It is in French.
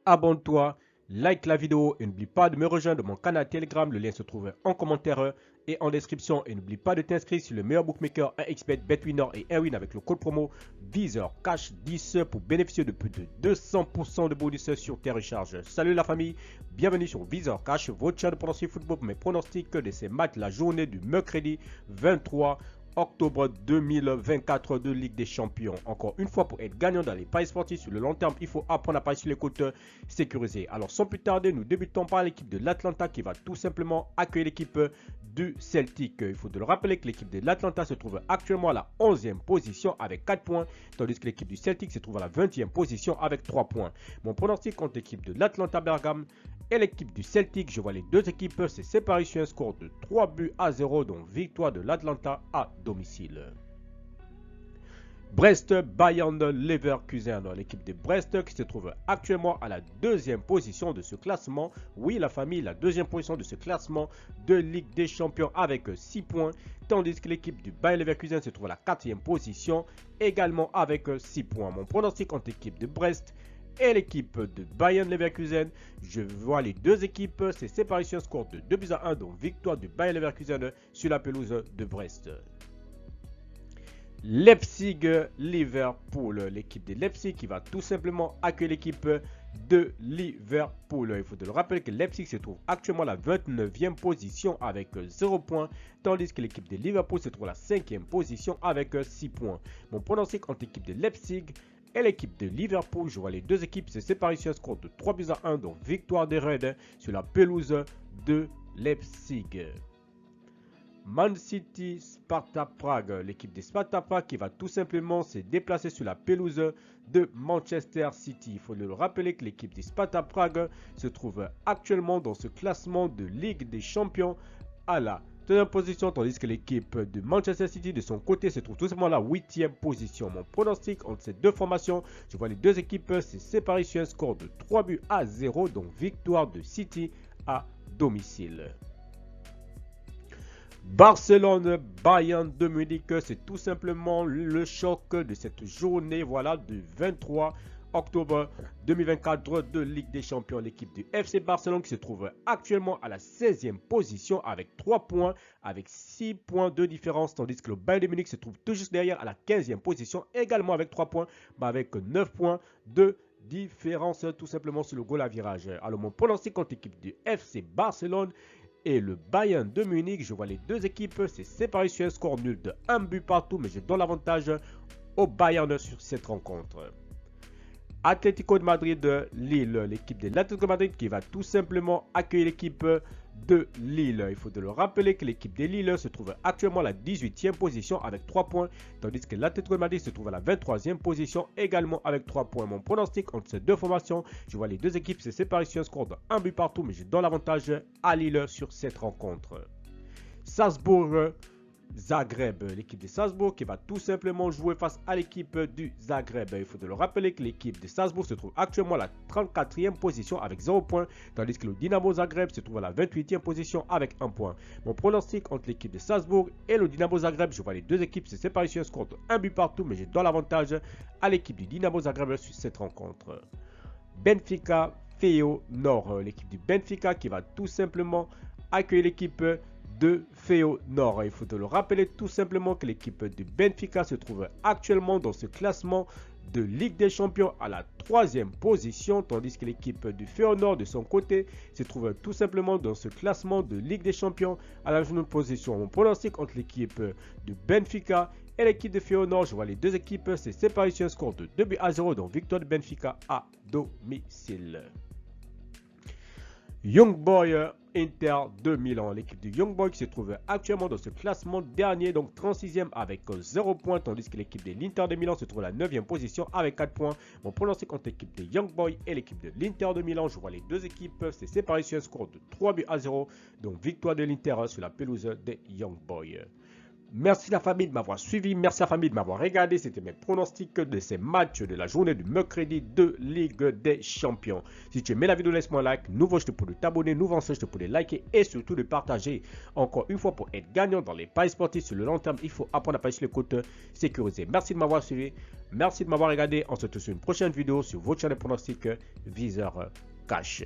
abonne-toi, like la vidéo et n'oublie pas de me rejoindre dans mon canal Telegram. Le lien se trouve en commentaire et en description. Et n'oublie pas de t'inscrire sur le meilleur bookmaker 1xBet, BetWinner et Airwin avec le code promo VizorCash10 pour bénéficier de plus de 200% de bonus sur tes recharges. Salut la famille, bienvenue sur VizorCash, votre chaîne de pronostic football pour mes pronostics de ces matchs la journée du mercredi 23 octobre 2024 de Ligue des Champions. Encore une fois, pour être gagnant dans les paris sportifs sur le long terme, il faut apprendre à parier sur les comptes sécurisés. Alors sans plus tarder, nous débutons par l'équipe de l'Atlanta qui va tout simplement accueillir l'équipe du Celtic. Il faut de le rappeler que l'équipe de l'Atlanta se trouve actuellement à la 11e position avec 4 points, tandis que l'équipe du Celtic se trouve à la 20e position avec 3 points. Mon pronostic contre l'équipe de l'Atlanta Bergame et l'équipe du Celtic, je vois les deux équipes se séparer sur un score de 3-0, donc victoire de l'Atlanta à domicile. Brest, Bayern Leverkusen, l'équipe de Brest qui se trouve actuellement à la 2e position de ce classement. Oui, la famille, la 2e position de ce classement de Ligue des Champions avec 6 points, tandis que l'équipe du Bayern Leverkusen se trouve à la 4e position également avec 6 points. Mon pronostic contre l'équipe de Brest et l'équipe de Bayern Leverkusen, je vois les deux équipes se séparer sur un score de 2-1, donc victoire du Bayern Leverkusen sur la pelouse de Brest. Leipzig, Liverpool, l'équipe de Leipzig qui va tout simplement accueillir l'équipe de Liverpool. Il faut le rappeler que Leipzig se trouve actuellement à la 29e position avec 0 points, tandis que l'équipe de Liverpool se trouve à la 5e position avec 6 points. Mon pronostic entre l'équipe de Leipzig et l'équipe de Liverpool, je vois les deux équipes se séparer sur un score de 3-1, donc victoire des Reds sur la pelouse de Leipzig. Man City, Sparta Prague, l'équipe de Sparta Prague qui va tout simplement se déplacer sur la pelouse de Manchester City. Il faut le rappeler que l'équipe de Sparta Prague se trouve actuellement dans ce classement de Ligue des Champions à la 3e position, tandis que l'équipe de Manchester City de son côté se trouve tout simplement à la 8e position. Mon pronostic entre ces deux formations, je vois les deux équipes se séparer sur un score de 3-0, donc victoire de City à domicile. Barcelone, Bayern de Munich, c'est tout simplement le choc de cette journée, voilà, du 23 octobre 2024 de Ligue des Champions. L'équipe du FC Barcelone qui se trouve actuellement à la 16e position avec 3 points, avec 6 points de différence, tandis que le Bayern de Munich se trouve tout juste derrière à la 15e position, également avec 3 points, mais avec 9 points de différence tout simplement sur le goal à virage. Alors mon pronostic contre l'équipe du FC Barcelone et le Bayern de Munich, je vois les deux équipes se séparer sur un score nul de 1 but partout, mais je donne l'avantage au Bayern sur cette rencontre. Atlético de Madrid, Lille, l'équipe de l'Atlético de Madrid qui va tout simplement accueillir l'équipe de Lille. Il faut le rappeler que l'équipe de Lille se trouve actuellement à la 18e position avec 3 points, tandis que l'Atlético de Madrid se trouve à la 23e position également avec 3 points. Mon pronostic entre ces deux formations, je vois les deux équipes se séparer sur un score de 1 but partout, mais je donne l'avantage à Lille sur cette rencontre. Salzbourg, Zagreb, l'équipe de Salzbourg qui va tout simplement jouer face à l'équipe du Zagreb. Il faut le rappeler que l'équipe de Salzbourg se trouve actuellement à la 34e position avec 0 points, tandis que le Dynamo Zagreb se trouve à la 28e position avec 1 point. Mon pronostic entre l'équipe de Salzbourg et le Dynamo Zagreb, je vois les deux équipes se séparer sur un score de 1 but partout, mais je donne l'avantage à l'équipe du Dynamo Zagreb sur cette rencontre. Benfica, Feyenoord, l'équipe du Benfica qui va tout simplement accueillir l'équipe de Feyenoord. Il faut le rappeler tout simplement que l'équipe de Benfica se trouve actuellement dans ce classement de Ligue des Champions à la 3e position, tandis que l'équipe du Feyenoord de son côté se trouve tout simplement dans ce classement de Ligue des Champions à la 9e position. Mon pronostic entre l'équipe de Benfica et l'équipe de Feyenoord, je vois les deux équipes se séparer sur un score de 2-0, donc victoire de Benfica à domicile. Young Boys, Inter de Milan, l'équipe de Young Boys qui se trouve actuellement dans ce classement dernier, donc 36e avec 0 points, tandis que l'équipe de l'Inter de Milan se trouve à la 9e position avec 4 points. Mon pronostic contre l'équipe de Young Boys et l'équipe de l'Inter de Milan, je vois les deux équipes se séparer sur un score de 3-0, donc victoire de l'Inter sur la pelouse des Young Boys. Merci la famille de m'avoir suivi, merci la famille de m'avoir regardé. C'était mes pronostics de ces matchs de la journée du mercredi de Ligue des Champions. Si tu aimais la vidéo, laisse-moi un like. Nouveau, je te prie de t'abonner. Nouveau, je te prie de liker et surtout de partager. Encore une fois, pour être gagnant dans les paris sportifs sur le long terme, il faut apprendre à parier sur les côtes sécurisées. Merci de m'avoir suivi. Merci de m'avoir regardé. On se retrouve sur une prochaine vidéo sur votre chaîne de pronostic Viseur Cash.